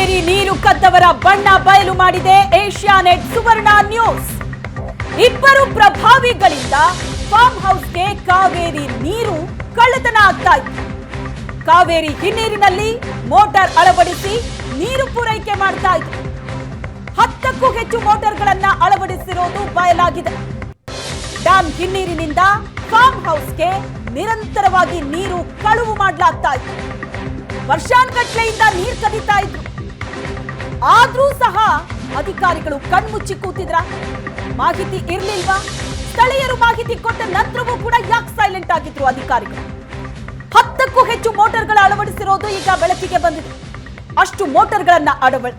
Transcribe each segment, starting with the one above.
ಕಾವೇರಿ ನೀರು ಕದ್ದವರ ಬಣ್ಣ ಬಯಲು ಮಾಡಿದೆ ಏಷ್ಯಾನೆಟ್ ಸುವರ್ಣ ನ್ಯೂಸ್. ಇಬ್ಬರು ಪ್ರಭಾವಿಗಳಿಂದ ಫಾರ್ಮ್ ಹೌಸ್ಗೆ ಕಾವೇರಿ ನೀರು ಕಳ್ಳತನ ಆಗ್ತಾ ಇತ್ತು. ಕಾವೇರಿ ಹಿನ್ನೀರಿನಲ್ಲಿ ಮೋಟಾರ್ ಅಳವಡಿಸಿ ನೀರು ಪೂರೈಕೆ ಮಾಡ್ತಾ ಇದ್ರು. 10ಕ್ಕೂ ಹೆಚ್ಚು ಮೋಟಾರ್ಗಳನ್ನ ಅಳವಡಿಸಿರೋದು ಬಯಲಾಗಿದೆ. ಡ್ಯಾಂ ಹಿನ್ನೀರಿನಿಂದ ಫಾರ್ಮ್ ಹೌಸ್ಗೆ ನಿರಂತರವಾಗಿ ನೀರು ಕಳುವು ಮಾಡಲಾಗ್ತಾ ಇತ್ತು. ವರ್ಷಾನ್ಗಟ್ಲೆಯಿಂದ ನೀರು ಕದೀತಾ ಇದ್ರು. ಆದ್ರೂ ಸಹ ಅಧಿಕಾರಿಗಳು ಕಣ್ಮುಚ್ಚಿ ಕೂತಿದ್ರ? ಮಾಹಿತಿ ಇರ್ಲಿಲ್ವಾ? ಸ್ಥಳೀಯರು ಮಾಹಿತಿ ಕೊಟ್ಟ ನಂತರವೂ ಕೂಡ ಯಾಕೆ ಸೈಲೆಂಟ್ ಆಗಿದ್ರು ಅಧಿಕಾರಿಗಳು? 10ಕ್ಕೂ ಹೆಚ್ಚು ಮೋಟಾರ್ಗಳ ಅಳವಡಿಸಿರೋದು ಈಗ ಬೆಳಕಿಗೆ ಬಂದಿದೆ. ಅಷ್ಟು ಮೋಟಾರ್ಗಳನ್ನ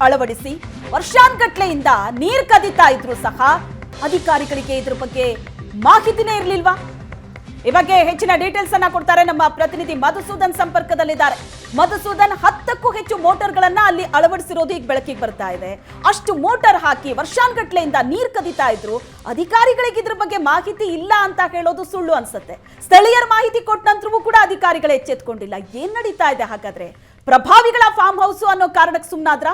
ಅಳವಡಿಸಿ ವರ್ಷಾನ್ಗಟ್ಲೆಯಿಂದ ನೀರು ಕದೀತಾ ಇದ್ರು ಸಹ ಅಧಿಕಾರಿಗಳಿಗೆ ಇದ್ರ ಬಗ್ಗೆ ಮಾಹಿತಿನೇ ಇರ್ಲಿಲ್ವಾ? ಈ ಬಗ್ಗೆ ಹೆಚ್ಚಿನ ಡೀಟೇಲ್ಸ್ ಅನ್ನ ಕೊಡ್ತಾರೆ ನಮ್ಮ ಪ್ರತಿನಿಧಿ ಮಧುಸೂದನ್ ಸಂಪರ್ಕದಲ್ಲಿದ್ದಾರೆ. ಮಧುಸೂದನ್, 10ಕ್ಕೂ ಹೆಚ್ಚು ಮೋಟಾರ್ಗಳನ್ನ ಅಲ್ಲಿ ಅಳವಡಿಸಿರೋದು ಈಗ ಬೆಳಕಿಗೆ ಬರ್ತಾ ಇದೆ. ಅಷ್ಟು ಮೋಟಾರ್ ಹಾಕಿ ವರ್ಷಾನ್ಗಟ್ಲೆಯಿಂದ ನೀರು ಕದೀತಾ ಇದ್ರು. ಅಧಿಕಾರಿಗಳಿಗೆ ಇದ್ರ ಬಗ್ಗೆ ಮಾಹಿತಿ ಇಲ್ಲ ಅಂತ ಹೇಳೋದು ಸುಳ್ಳು ಅನ್ಸುತ್ತೆ. ಸ್ಥಳೀಯರ ಮಾಹಿತಿ ಕೊಟ್ಟ ನಂತರವೂ ಕೂಡ ಅಧಿಕಾರಿಗಳು ಎಚ್ಚೆತ್ಕೊಂಡಿಲ್ಲ. ಏನ್ ನಡೀತಾ ಇದೆ ಹಾಗಾದ್ರೆ? ಪ್ರಭಾವಿಗಳ ಫಾರ್ಮ್ ಹೌಸ್ ಅನ್ನೋ ಕಾರಣಕ್ಕೆ ಸುಮ್ಮನಾದ್ರ?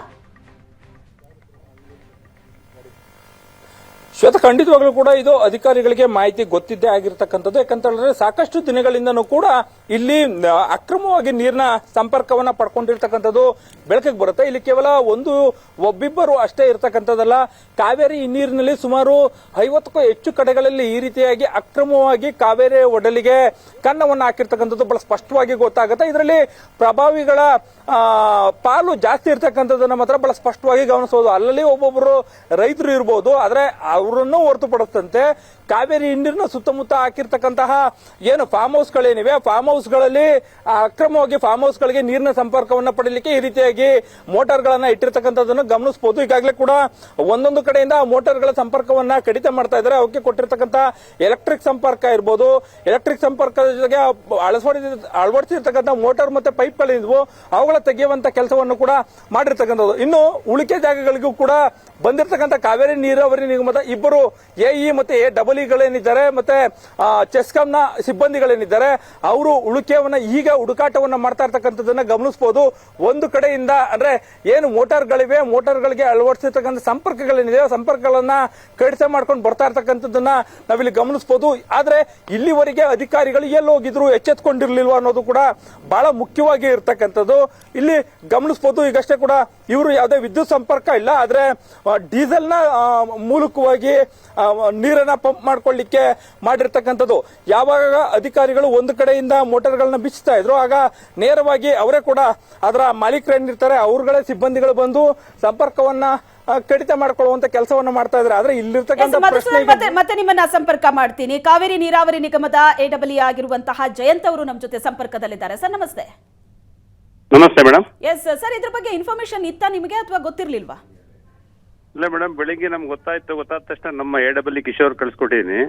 ಶ್ವೇತ, ಖಂಡಿತವಾಗ್ಲೂ ಕೂಡ ಇದು ಅಧಿಕಾರಿಗಳಿಗೆ ಮಾಹಿತಿ ಗೊತ್ತಿದ್ದೇ ಆಗಿರ್ತಕ್ಕಂಥದ್ದು. ಯಾಕಂತಂದ್ರೆ ಸಾಕಷ್ಟು ದಿನಗಳಿಂದನೂ ಕೂಡ ಇಲ್ಲಿ ಅಕ್ರಮವಾಗಿ ನೀರಿನ ಸಂಪರ್ಕವನ್ನ ಪಡ್ಕೊಂಡಿರ್ತಕ್ಕಂಥದ್ದು ಬೆಳಕಿಗೆ ಬರುತ್ತೆ. ಇಲ್ಲಿ ಕೇವಲ ಒಬ್ಬಿಬ್ಬರು ಅಷ್ಟೇ ಇರ್ತಕ್ಕಂಥದ್ದಲ್ಲ. ಕಾವೇರಿ ನೀರಿನಲ್ಲಿ ಸುಮಾರು 50ಕ್ಕೂ ಹೆಚ್ಚು ಕಡೆಗಳಲ್ಲಿ ಈ ರೀತಿಯಾಗಿ ಅಕ್ರಮವಾಗಿ ಕಾವೇರಿ ಒಡಲಿಗೆ ಕನ್ನವನ್ನು ಹಾಕಿರ್ತಕ್ಕಂಥದ್ದು ಬಹಳ ಸ್ಪಷ್ಟವಾಗಿ ಗೊತ್ತಾಗುತ್ತೆ. ಇದರಲ್ಲಿ ಪ್ರಭಾವಿಗಳ ಪಾಲು ಜಾಸ್ತಿ ಇರ್ತಕ್ಕಂಥದ್ದನ್ನ ಮಾತ್ರ ಬಹಳ ಸ್ಪಷ್ಟವಾಗಿ ಗಮನಿಸಬಹುದು. ಅಲ್ಲಲ್ಲಿ ಒಬ್ಬೊಬ್ಬರು ರೈತರು ಇರಬಹುದು, ಆದ್ರೆ ಅವರನ್ನು ಹೊರತುಪಡಿಸಂತೆ ಕಾವೇರಿ ನೀರಿನ ಸುತ್ತಮುತ್ತ ಹಾಕಿರ್ತಕ್ಕಂತಹ ಏನು ಫಾರ್ಮ್ ಹೌಸ್ಗಳೇನಿವೆ, ಫಾರ್ಮ್ ಹೌಸ್ಗಳಲ್ಲಿ ಅಕ್ರಮವಾಗಿ ಫಾರ್ಮ್ ಹೌಸ್ಗಳಿಗೆ ನೀರಿನ ಸಂಪರ್ಕವನ್ನು ಪಡೆಯಲಿಕ್ಕೆ ಈ ರೀತಿಯಾಗಿ ಮೋಟಾರ್ಗಳನ್ನ ಇಟ್ಟಿರ್ತಕ್ಕಂಥದ್ದನ್ನು ಗಮನಿಸಬಹುದು. ಈಗಾಗಲೇ ಕೂಡ ಒಂದೊಂದು ಕಡೆಯಿಂದ ಮೋಟಾರ್ಗಳ ಸಂಪರ್ಕವನ್ನ ಕಡಿತ ಮಾಡ್ತಾ ಇದ್ದಾರೆ. ಅವಕ್ಕೆ ಕೊಟ್ಟಿರ್ತಕ್ಕಂಥ ಎಲೆಕ್ಟ್ರಿಕ್ ಸಂಪರ್ಕ ಇರಬಹುದು, ಎಲೆಕ್ಟ್ರಿಕ್ ಸಂಪರ್ಕದ ಜೊತೆಗೆ ಅಳವಡಿಸಿರ್ತಕ್ಕಂಥ ಮೋಟಾರ್ ಮತ್ತೆ ಪೈಪ್ಗಳಿದ್ವು, ಅವುಗಳ ತೆಗೆಯುವಂತ ಕೆಲಸವನ್ನು ಕೂಡ ಮಾಡಿರ್ತಕ್ಕಂಥದ್ದು. ಇನ್ನು ಉಳಿಕೆ ಜಾಗಗಳಿಗೂ ಕೂಡ ಬಂದಿರತಕ್ಕಂಥ ಕಾವೇರಿ ನೀರಾವರಿ ನಿಗಮದ ಇಬ್ಬರು ಎಇ ಮತ್ತೆ ಎಡಬ್ಲ್ಯೂಗಳೇನಿದ್ದಾರೆ ಮತ್ತೆ ಚೆಸ್ಕಾಂನ ಸಿಬ್ಬಂದಿಗಳೇನಿದ್ದಾರೆ ಅವರು ಉಳಿಕೆಯವನ್ನ ಈಗ ಹುಡುಕಾಟವನ್ನ ಮಾಡ್ತಾ ಇರ್ತಕ್ಕಂಥದ್ದನ್ನ ಗಮನಿಸಬಹುದು. ಒಂದು ಕಡೆಯಿಂದ ಅಂದ್ರೆ ಏನು ಮೋಟಾರ್ಗಳಿವೆ, ಮೋಟಾರ್ಗಳಿಗೆ ಅಳವಡಿಸಿರ್ತಕ್ಕಂಥ ಸಂಪರ್ಕಗಳೇನಿದೆ, ಸಂಪರ್ಕಗಳನ್ನ ಕಡಿತ ಮಾಡ್ಕೊಂಡು ಬರ್ತಾ ಇರ್ತಕ್ಕಂಥದ್ದನ್ನ ನಾವಿಲ್ಲಿ ಗಮನಿಸಬಹುದು. ಆದ್ರೆ ಇಲ್ಲಿವರೆಗೆ ಅಧಿಕಾರಿಗಳು ಎಲ್ಲಿ ಹೋಗಿದ್ರು, ಎಚ್ಚೆತ್ಕೊಂಡಿರ್ಲಿಲ್ವಾ ಅನ್ನೋದು ಕೂಡ ಬಹಳ ಮುಖ್ಯವಾಗಿ ಇರ್ತಕ್ಕಂಥದ್ದು ಇಲ್ಲಿ ಗಮನಿಸಬಹುದು. ಈಗಷ್ಟೇ ಕೂಡ ಇವರು ಯಾವುದೇ ವಿದ್ಯುತ್ ಸಂಪರ್ಕ ಇಲ್ಲ, ಆದ್ರೆ ಡೀಸೆಲ್ ನ ಮೂಲಕವಾಗಿ ನೀರನ್ನ ಪಂಪ್ ಮಾಡ್ಕೊಳ್ಳಿಕ್ಕೆ ಮಾಡಿರ್ತಕ್ಕಂಥದ್ದು. ಯಾವಾಗ ಅಧಿಕಾರಿಗಳು ಒಂದು ಕಡೆಯಿಂದ ಮೋಟಾರ್ಗಳನ್ನ ಬಿಚ್ತಾ ಇದ್ರು, ಆಗ ನೇರವಾಗಿ ಅವರೇ ಕೂಡ ಅದರ ಮಾಲೀಕರೇನಿರ್ತಾರೆ ಅವ್ರಗಳೇ ಸಿಬ್ಬಂದಿಗಳು ಬಂದು ಸಂಪರ್ಕವನ್ನ ಕಡಿತ ಮಾಡ್ಕೊಳ್ಳುವಂತ ಕೆಲಸವನ್ನ ಮಾಡ್ತಾ ಇದ್ದಾರೆ. ಆದ್ರೆ ಇಲ್ಲಿರ್ತಕ್ಕಂಥ ಮತ್ತೆ ನಿಮ್ಮನ್ನ ಸಂಪರ್ಕ ಮಾಡ್ತೀನಿ. ಕಾವೇರಿ ನೀರಾವರಿ ನಿಗಮದ ಎಡಬ್ಲ್ಯೂ ಆಗಿರುವಂತಹ ಜಯಂತ್ ಅವರು ನಮ್ಮ ಜೊತೆ ಸಂಪರ್ಕದಲ್ಲಿದ್ದಾರೆ. ಸರ್ ನಮಸ್ತೆ. ನಮಸ್ತೆ ಮೇಡಮ್. ಎಸ್ ಸರ್, ಇದ್ರ ಬಗ್ಗೆ ಇನ್ಫಾರ್ಮೇಶನ್ ಇತ್ತಾ ನಿಮಗೆ ಅಥವಾ ಗೊತ್ತಿರ್ಲಿಲ್ವಾ? ಇಲ್ಲ ಮೇಡಮ್, ಬೆಳಿಗ್ಗೆ ನಮ್ಗೆ ಗೊತ್ತಾದ ತಕ್ಷಣ ನಮ್ಮ ಎಡಬ್ಲ್ಯೂ ಕಿಶೋರ್ ಕಳ್ಸಿಕೊಟ್ಟಿದ್ದೀನಿ.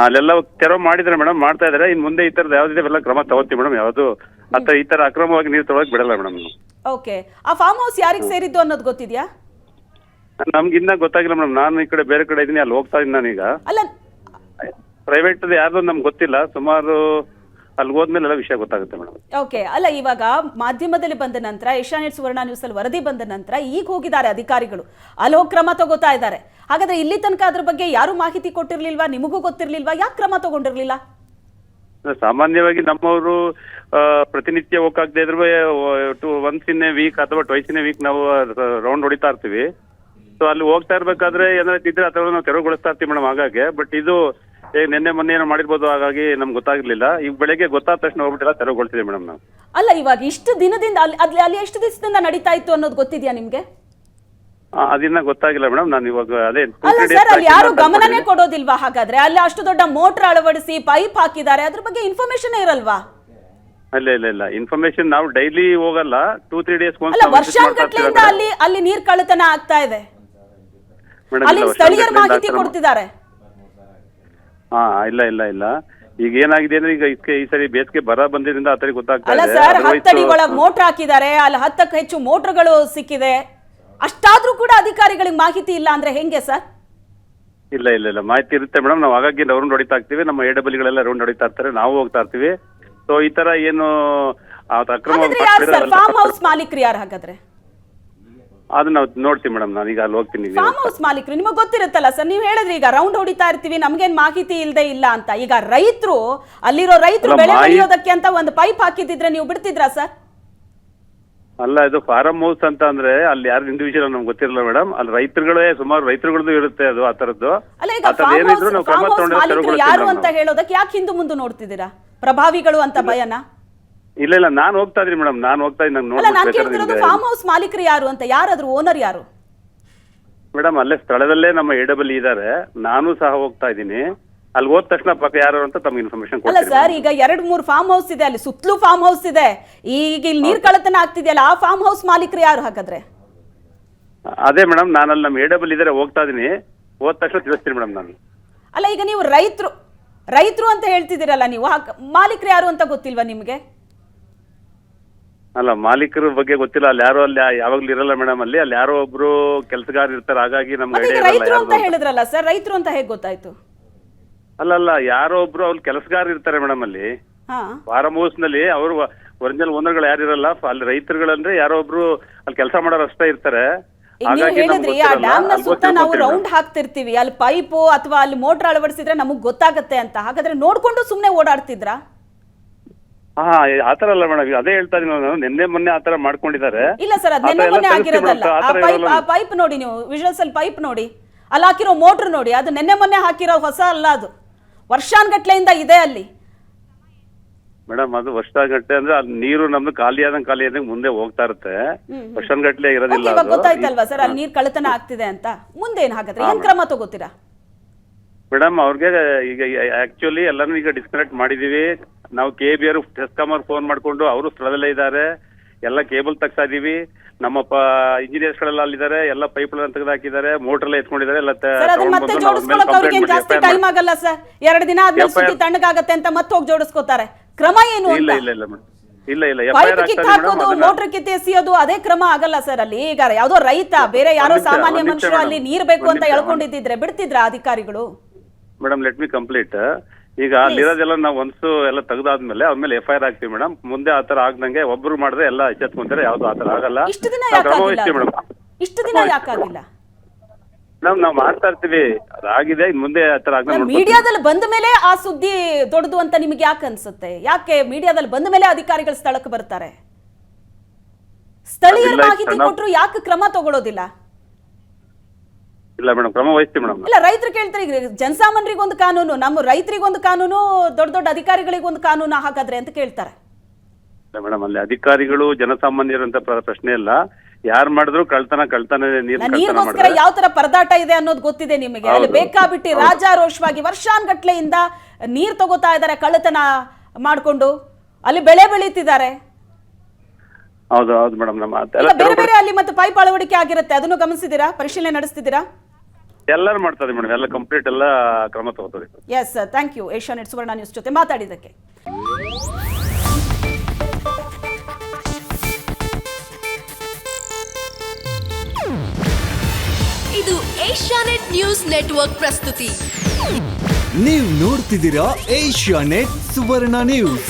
ಅಲ್ಲೆಲ್ಲ ತೆರವು ಮಾಡಿದ್ರೆ ಮೇಡಮ್, ಮಾಡ್ತಾ ಇದಾರೆ. ಇನ್ ಮುಂದೆ ಈ ತರದ ಯಾವ್ದಿದೆ ಕ್ರಮ ತಗೋತೀವಿ ಮೇಡಮ್. ಯಾವ್ದು ಈ ತರ ಅಕ್ರಮವಾಗಿ ನೀರು ತಗೊಳಕ್ ಬಿಡಲ್ಲ ಮೇಡಮ್. ಓಕೆ, ಆ ಫಾರ್ಮ್ ಹೌಸ್ ಯಾರಿಗೆ ಸೇರಿದ್ದು ಅನ್ನೋದು ಗೊತ್ತಿದ್ಯಾ? ನಮ್ಗೆ ಇನ್ನ ಗೊತ್ತಾಗಿಲ್ಲ ಮೇಡಮ್. ನಾನು ಈ ಕಡೆ ಬೇರೆ ಕಡೆ ಇದೀನಿ, ಅಲ್ಲಿ ಹೋಗ್ತಾ ಇದ್ದೀನಿ ನಾನೀಗ. ಅಲ್ಲ, ಪ್ರೈವೇಟ್ ಯಾರ್ದು ನಮ್ಗೆ ಗೊತ್ತಿಲ್ಲ. ಸುಮಾರು ಅಲ್ಲಿ ಹೋದ್ಮೇಲೆ ಎಲ್ಲ ವಿಷಯ ಗೊತ್ತಾಗುತ್ತೆ ಮೇಡಮ್. ಓಕೆ, ಅಲ್ಲ ಇವಾಗ ಮಾಧ್ಯಮದಲ್ಲಿ ಬಂದ ನಂತರ, ಏಷ್ಯಾನೆಟ್ ಸುವರ್ಣ ನ್ಯೂಸ್ ಅಲ್ಲಿ ವರದಿ ಬಂದ ನಂತರ ಈಗ ಹೋಗಿದ್ದಾರೆ ಅಧಿಕಾರಿಗಳು, ಅಲ್ಲಿ ಹೋಗಿ ಕ್ರಮ ತಗೋತಾ ಇದ್ದಾರೆ. ಹಾಗಾದ್ರೆ ಇಲ್ಲಿ ತನಕ ಅದ್ರ ಬಗ್ಗೆ ಯಾರು ಮಾಹಿತಿ ಕೊಟ್ಟಿರ್ಲಿಲ್ವಾ? ನಿಮಗೂ ಗೊತ್ತಿರ್ಲಿಲ್ವಾ? ಯಾಕೆ ಕ್ರಮ ತಗೊಂಡಿರ್ಲಿಲ್ಲ? ಸಾಮಾನ್ಯವಾಗಿ ನಮ್ಮವರು ಪ್ರತಿನಿತ್ಯ ಹೋಗಕ್ಕಾಗದೆ ಇದ್ರು ಒನ್ಸ್ ಇನ್ ಎ ವೀಕ್ ಅಥವಾ ಟ್ವೈಸ್ ಇನ್ ಎ ವೀಕ್ ನಾವು ರೌಂಡ್ ಹೊಡಿತಾ ಇರ್ತೀವಿ. ಸೊ ಅಲ್ಲಿ ಹೋಗ್ತಾ ಇರ್ಬೇಕಾದ್ರೆ ಏನಾದ್ರು ಇದ್ರೆ ಅಥವಾ ನಾವು ತೆರವುಗೊಳಿಸ್ತಾ ಇರ್ತೀವಿ ಮೇಡಮ್. ಹಾಗಾಗಿ ಬಟ್ ಇದು ನಿನ್ನೆ ಮೊನ್ನೆ ಏನೋ ಮಾಡಿರ್ಬೋದು, ಹಾಗಾಗಿ ನಮ್ಗೆ ಗೊತ್ತಾಗಿರ್ಲಿಲ್ಲ. ಈಗ ಬೆಳಗ್ಗೆ ಗೊತ್ತಾದ ತಕ್ಷಣ ಹೋಗ್ಬಿಟ್ಟಿಲ್ಲ, ತೆರವುಗೊಳಿಸಿದೆ ಮೇಡಮ್ ನಾವು. ಅಲ್ಲ, ಇವಾಗ ಇಷ್ಟು ದಿನದಿಂದ ಅಲ್ಲಿ ಎಷ್ಟು ದಿವಸದಿಂದ ನಡೀತಾ ಇತ್ತು ಅನ್ನೋದು ಗೊತ್ತಿದ್ಯಾ ನಿಮ್ಗೆ? ಅದಿನ್ನ ಗೊತ್ತಾಗಿಲ್ಲ ಮೇಡಮ್. ನಾನು ಇವಾಗ ಅದೇ ಅಲ್ಲ ಸರ್, ಅಲ್ಲಿ ಯಾರು ಗಮನನೇ ಕೊಡೋದಿಲ್ವಾ? ಹಾಗಾದ್ರೆ ಅಲ್ಲಿ ಅಷ್ಟು ದೊಡ್ಡ ಮೋಟರ್ ಅಳವಡಿಸಿ ಪೈಪ್ ಹಾಕಿದ್ದಾರೆ, ಅದ್ರ ಬಗ್ಗೆ ಇನ್ಫಾರ್ಮೇಶನ್ ಇರಲ್ವಾ? ಇಲ್ಲ ಇನ್ಫಾರ್ಮೇಶನ್ ನಾವು ಡೈಲಿ ಹೋಗಲ್ಲ, 2-3 ಡೇಸ್ ವರ್ಷಾನ್ಗಟ್ಲೆಯಿಂದ ಅಲ್ಲಿ ನೀರ್ ಕಳ್ಳತನ ಆಗ್ತಾ ಇದೆ. ಅಲ್ಲಿ ಸ್ಥಳೀಯರ ಮಾಹಿತಿ ಕೊಡ್ತಿದ್ದಾರೆ. ಇಲ್ಲ ಈಗ ಏನಾಗಿದೆ ಅಂದ್ರೆ ಈಗ ಈ ಸರಿ ಬೇಸಿಗೆ ಬರ ಬಂದಿದ್ರಿಂದ ಆ ತರ ಗೊತ್ತಾಗ್ತಾ ಇದೆ. ಅಲ್ಲ ಸರ್, 10 ಅಡಿ ಒಳಗೆ ಮೋಟರ್ ಹಾಕಿದ್ದಾರೆ, ಅಲ್ಲಿ 10ಕ್ಕೂ ಹೆಚ್ಚು ಮೋಟರ್ಗಳು ಸಿಕ್ಕಿದೆ. ಅಷ್ಟಾದ್ರೂ ಕೂಡ ಅಧಿಕಾರಿಗಳಿಗೆ ಮಾಹಿತಿ ಇಲ್ಲ ಅಂದ್ರೆ ಹೆಂಗೆ ಸರ್? ಇಲ್ಲ ಮಾಹಿತಿ ಇರುತ್ತೆ ಮೇಡಮ್. ನಾವು ಹಾಗಾಗಿ ರೌಂಡ್ ಹೊಡಿತಾ ಇರ್ತೀವಿ, ನಮ್ಮ ಎಡಬ್ಲ್ಯೂಗಳೆಲ್ಲ ರೌಂಡ್ ಹೊಡಿತಾ ಇರ್ತಾರೆ, ನಾವು ಹೋಗ್ತಾ ಇರ್ತೀವಿ. ಸೊ ಈ ತರ ಏನು ಫಾರ್ಮ್ ಹೌಸ್ ಮಾಲೀಕರು ಯಾರು ಹಾಗಾದ್ರೆ? ಅದನ್ನ ನಾವು ನೋಡ್ತೀವಿ ಮೇಡಮ್. ನಾನು ಈಗ ಅಲ್ಲಿ ಹೋಗ್ತೀನಿ. ಫಾರ್ಮ್ ಹೌಸ್ ಮಾಲೀಕರು ನಿಮಗೆ ಗೊತ್ತಿರುತ್ತಲ್ಲ ಸರ್, ನೀವು ಹೇಳಿದ್ರಿ ಈಗ ರೌಂಡ್ ಹೊಡಿತಾ ಇರ್ತೀವಿ ನಮ್ಗೇನ್ ಮಾಹಿತಿ ಇಲ್ಲದೆ ಇಲ್ಲ ಅಂತ. ಈಗ ರೈತರು ಅಲ್ಲಿರೋ ರೈತರು ಬೆಳೆ ಬೆಳೆಯೋದಕ್ಕೆ ಅಂತ ಒಂದು ಪೈಪ್ ಹಾಕಿದ್ರೆ ನೀವು ಬಿಡ್ತಿದ್ರಾ ಸರ್? ಅಲ್ಲ, ಇದು ಫಾರಂ ಹೌಸ್ ಅಂತ ಅಂದ್ರೆ ಅಲ್ಲಿ ಯಾರು ಇಂಡಿವಿಜುವಲ್ ನಮ್ಗೆ ಗೊತ್ತಿರಲ್ಲ ಮೇಡಮ್. ಅಲ್ಲಿ ರೈತರುಗಳೇ ಸುಮಾರು ರೈತರುಗಳದ್ದು ಇರುತ್ತೆ ಅದು ಆ ತರದ್ದು. ಅಲ್ಲ, ಈಗ ಫಾರ್ಮ್ ಹೌಸ್ ಮಾಲೀಕರು ಯಾರು ಅಂತ ಹೇಳೋದಕ್ಕೆ ಯಾಕೆ ಹಿಂದೆ ಮುಂದೆ ನೋಡ್ತಿದ್ದೀರಾ? ಪ್ರಭಾವಿಗಳು ಅಂತ ಭಯನಾ? ಇಲ್ಲ, ನಾನು ಹೋಗ್ತಾ ಇದ್ದೀನಿ ಮೇಡಮ್. ನಾನು ಹೋಗ್ತಾ ಇದ್ದೀನಿ. ಅಲ್ಲ, ನಾನು ಕೇಳ್ತಿರೋದು ಫಾರ್ಮ್ ಹೌಸ್ ಮಾಲೀಕರು ಯಾರು ಅಂತ. ಯಾರಾದ್ರೂ ಓನರ್ ಯಾರು ಮೇಡಮ್? ಅಲ್ಲೇ ಸ್ಥಳದಲ್ಲೇ ನಮ್ಮ AWE ಇದ್ದಾರೆ. ನಾನು ಸಹ ಹೋಗ್ತಾ ಇದ್ದೀನಿ. ಅಲ್ಲಿ ಹೋದ ತಕ್ಷಣ ಪಕ್ಕ ಯಾರು ಅಂತ ತಮ್ಗೆ ಇನ್ಫಾರ್ಮೇಶನ್ ಅಲ್ಲ ಸರ್, ಈಗ 2-3 ಫಾರ್ಮ್ ಹೌಸ್ ಇದೆ, ಅಲ್ಲಿ ಸುತ್ತಲೂ ಫಾರ್ಮ್ ಹೌಸ್ ಇದೆ. ಈಗ ಇಲ್ಲಿ ನೀರ್ ಕಳ್ಳತನ ಆಗ್ತಿದೆಯಲ್ಲ, ಆ ಫಾರ್ಮ್ ಹೌಸ್ ಮಾಲೀಕರು ಯಾರು ಹಾಗಾದ್ರೆ? ಅದೇ ಮೇಡಮ್, ನಾನು ಅಲ್ಲಿ ನಮ್ಮ AWE ಇದ್ದಾರೆ, ಹೋಗ್ತಾ ಇದೀನಿ. ಹೋದ ತಕ್ಷಣ ತಿಳಿಸ್ತೀನಿ ಮೇಡಮ್ ನಾನು. ಅಲ್ಲ, ಈಗ ನೀವು ರೈತರು ಅಂತ ಹೇಳ್ತಿದ್ದೀರಲ್ಲ, ನೀವು ಮಾಲೀಕರು ಯಾರು ಅಂತ ಗೊತ್ತಿಲ್ವಾ ನಿಮ್ಗೆ? ಅಲ್ಲ, ಮಾಲೀಕರ ಬಗ್ಗೆ ಗೊತ್ತಿಲ್ಲ. ಅಲ್ಲಿ ಯಾರು ಅಲ್ಲಿ ಯಾವಾಗ್ಲೂ ಇರಲ್ಲ ಮೇಡಮ್. ಅಲ್ಲಿ ಯಾರೋ ಒಬ್ರು ಕೆಲಸಗಾರ ಇರ್ತಾರೆ, ಹಾಗಾಗಿ ನಮ್ಗೆ ರೈತರು ಅಂತ ಹೇಳಿದ್ರಲ್ಲ ಸರ್, ರೈತರು ಅಂತ ಹೇಗೆ ಗೊತ್ತಾಯ್ತು? ಅಲ್ಲ, ಯಾರೋ ಒಬ್ರು ಅವ್ರು ಕೆಲಸಗಾರ ಇರ್ತಾರೆ ಮೇಡಮ್. ಅಲ್ಲಿ ಫಾರ್ಮ್ ಹೌಸ್ ನಲ್ಲಿ ಅವರು ಒರಿಜಿನಲ್ ಓನರ್ಗಳು ಯಾರು ಇರಲ್ಲ. ಅಲ್ಲಿ ರೈತರುಗಳಂದ್ರೆ ಯಾರೋ ಒಬ್ರು ಅಲ್ಲಿ ಕೆಲಸ ಮಾಡೋರು ಅಷ್ಟೇ ಇರ್ತಾರೆ. ನೀವು ಹೇಳಿದ್ರಿ ಆ ಡ್ಯಾಮ್ ನ ಸುತ್ತ ನಾವು ರೌಂಡ್ ಹಾಕ್ತಿರ್ತೀವಿ, ಅಲ್ಲಿ ಪೈಪು ಅಥವಾ ಅಲ್ಲಿ ಮೋಟರ್ ಅಳವಡಿಸಿದ್ರೆ ನಮಗ್ ಗೊತ್ತಾಗತ್ತೆ ಅಂತ. ಹಾಗಾದ್ರೆ ನೋಡ್ಕೊಂಡು ಸುಮ್ನೆ ಓಡಾಡ್ತಿದ್ರಾ? ಆತರ ಅಲ್ಲ ಮೇಡಮ್, ಅದೇ ಹೇಳ್ತಾ ಇದೀನಿ ನಾನು. ನಿನ್ನೆ ಮೊನ್ನೆ ಆತರ ಮಾಡ್ಕೊಂಡಿದ್ದಾರೆ. ಇಲ್ಲ ಸರ್, ಅದ್ ನಿನ್ನೆ ಮೊನ್ನೆ ಆಗಿರೋದಲ್ಲ. ಆ ಪೈಪ್ ನೋಡಿ, ನೀವು ವಿಜುವಲ್ಸ್ ಅಲ್ಲಿ ಪೈಪ್ ನೋಡಿ, ಅಲ್ಲಿ ಹಾಕಿರೋ ಮೋಟರ್ ನೋಡಿ, ಅದು ನಿನ್ನೆ ಮೊನ್ನೆ ಹಾಕಿರೋ ಹೊಸ ಅಲ್ಲ, ಅದು ವರ್ಷಾನ್ಗಟ್ಲೆಯಿಂದ ಇದೆ ಅಲ್ಲಿ ಮೇಡಮ್. ಅದು ವರ್ಷಗಟ್ಟಲೆ ಅಂದ್ರೆ ಅಲ್ಲಿ ನೀರು ನಮ್ದು ಖಾಲಿ ಆದಂಗೆ ಮುಂದೆ ಹೋಗ್ತಾ ಇರುತ್ತೆ. ವರ್ಷಗಟ್ಟಲೆ ಇರೋದಿಲ್ಲ. ಗೊತ್ತಾಯ್ತಲ್ವಾ ಸರ್, ಅಲ್ಲಿ ನೀರ್ ಕಳ್ಳತನ ಆಗ್ತಿದೆ ಅಂತ. ಮುಂದೇನ್ ಹಾಗಾದ್ರೆ ಏನ್ ಕ್ರಮ ತಗೋತೀರಾ ಮೇಡಮ್? ಅವ್ರಿಗೆ ಈಗ ಆಕ್ಚುಲಿ ಎಲ್ಲಾನು ಈಗ ಡಿಸ್ಕನೆಕ್ಟ್ ಮಾಡಿದೀವಿ ನಾವು. KBR ಟೆಸ್ಕಾಮರ್ ಫೋನ್ ಮಾಡ್ಕೊಂಡು ಅವರು ಸ್ಥಳದಲ್ಲೇ ಇದ್ದಾರೆ. ಎಲ್ಲ ಕೇಬಲ್ ತಗ್ತಾ ಇದೀವಿ. ನಮ್ಮ ಇಂಜಿನಿಯರ್ಸ್ ಗಳೆಲ್ಲ ಅಲ್ಲಿದ್ದಾರೆ. ಎಲ್ಲ ಪೈಪ್ ತೆಗೆದು ಹಾಕಿದ್ದಾರೆ, ಮೋಟರ್ ಎಲ್ಲ ಎತ್ಕೊಂಡಿದ್ದಾರೆ. ಜಾಸ್ತಿ ಟೈಮ್ ಆಗಲ್ಲ ಸರ್, 2 ದಿನ ಆದ್ಮೇಲೆ ಸುದ್ದಿ ತಣ್ಣಗಾಗತ್ತೆ ಅಂತ ಮತ್ತೆ ಹೋಗಿ ಜೋಡಿಸ್ಕೋತಾರೆ. ಕ್ರಮ ಏನು? ಇಲ್ಲ, ಪೈಪ್ ಕಿತ್ತು ಹಾಕೋದು, ಮೋಟರ್ ಕಿತ್ತು ಎಸೆಯೋದು ಅದೇ ಕ್ರಮ ಆಗಲ್ಲ ಸರ್. ಅಲ್ಲಿ ಈಗ ಯಾವ್ದೋ ರೈತ ಬೇರೆ ಯಾರೋ ಸಾಮಾನ್ಯ ಮನುಷ್ಯರು ಅಲ್ಲಿ ನೀರ್ ಬೇಕು ಅಂತ ಹೇಳ್ಕೊಂಡಿದ್ದಿದ್ರೆ ಬಿಡ್ತಿದ್ರ ಅಧಿಕಾರಿಗಳು? Madam, let me complete. ಈಗ ಅಲ್ಲಿರೋದೆಲ್ಲ ನಾವು ಒನ್ಸು ಎಲ್ಲ ತೆಗ್ದಾದ್ಮೇಲೆ ಅವ್ಮೇಲೆ FIR ಆಗ್ತೀವಿ ಮೇಡಮ್. ಮುಂದೆ ಆತರ ಆಗ್ದಂಗೆ ಒಬ್ರು ಮಾಡಿದ್ರೆ ಎಲ್ಲ ಎಚ್ಚೆತ್ಕೊಂತಾರೆ. ಯಾವ್ದು ಆತರ ಆಗಲ್ಲ. ಇಷ್ಟು ದಿನ ಯಾಕಾಗಿಲ್ಲ ಮೇಡಮ್? ನಾವು ಮಾಡ್ತಾ ಇರ್ತೀವಿ, ಅದಾಗಿದೆ. ಮುಂದೆ ಆತರ ಮೀಡಿಯಾದಲ್ಲಿ ಬಂದ ಮೇಲೆ ಆ ಸುದ್ದಿ ದೊಡ್ಡದು ಅಂತ ನಿಮ್ಗೆ ಯಾಕೆ ಅನ್ಸುತ್ತೆ? ಯಾಕೆ ಮೀಡಿಯಾದಲ್ಲಿ ಬಂದ ಮೇಲೆ ಅಧಿಕಾರಿಗಳು ಸ್ಥಳಕ್ಕೆ ಬರ್ತಾರೆ? ಸ್ಥಳೀಯರ ಮಾಹಿತಿ ಕೊಟ್ಟರು ಯಾಕೆ ಕ್ರಮ ತಗೊಳ್ಳೋದಿಲ್ಲ? ಇಲ್ಲ ಮೇಡಮ್, ಕ್ರಮ ವಹಿಸ್ತೀವಿ ಮೇಡಮ್. ಇಲ್ಲ, ರೈತರು ಕೇಳ್ತಾರೆ, ಜನಸಾಮಾನ್ಯರಿಗೊಂದು ಕಾನೂನು, ನಮ್ಮ ರೈತರಿಗೊಂದು ಕಾನೂನು, ದೊಡ್ಡ ಅಧಿಕಾರಿಗಳಿಗೊಂದು ಕಾನೂನು ಹಾಗಾದ್ರೆ ಅಂತ ಕೇಳ್ತಾರೆ. ಮೇಡಮ್, ಅಲ್ಲಿ ಅಧಿಕಾರಿಗಳು ಜನಸಾಮಾನ್ಯರಂತ ಪ್ರಶ್ನೆ ಇಲ್ಲ. ಯಾರು ಮಾಡಿದ್ರು ಕಳ್ತನ ನೀರಿಗೋಸ್ಕರ ಯಾವ ತರ ಪರದಾಟ ಇದೆ ಅನ್ನೋದು ಗೊತ್ತಿದೆ ನಿಮಗೆ. ಅಲ್ಲಿ ಬೇಕಾಬಿಟ್ಟಿ ರಾಜಾರೋಷವಾಗಿ ವರ್ಷಾನ್ಗಟ್ಲೆಯಿಂದ ನೀರ್ ತಗೋತಾ ಇದ್ದಾರೆ, ಕಳ್ಳತನ ಮಾಡ್ಕೊಂಡು ಅಲ್ಲಿ ಬೆಳೆ ಬೆಳೀತಿದ್ದಾರೆ. ಹೌದು ಮೇಡಮ್. ಬೇರೆ ಬೇರೆ ಅಲ್ಲಿ ಮತ್ತೆ ಪೈಪ್ ಅಳವಡಿಕೆ ಆಗಿರುತ್ತೆ, ಅದನ್ನು ಗಮನಿಸಿದೀರಾ? ಪರಿಶೀಲನೆ ನಡೆಸ್ತಿದ್ದೀರಾ? ಎಲ್ಲರೂ ಮಾಡ್ತಾರೆ ಮೇಡಮ್. ಎಲ್ಲ ಕಂಪ್ಲೀಟ್ ಎಲ್ಲ ಕ್ರಮ ತಗೋತಾರೆ. Yes sir, thank you. Asianet Suvarna news ಜೊತೆ ಮಾತಾಡಿದ್ದಕ್ಕೆ. ಇದು ಏಷ್ಯಾನೆಟ್ ನ್ಯೂಸ್ ನೆಟ್ವರ್ಕ್ ಪ್ರಸ್ತುತಿ. ನೀವು ನೋಡ್ತಿದ್ದೀರಾ ಏಷ್ಯಾನೆಟ್ ಸುವರ್ಣ ನ್ಯೂಸ್.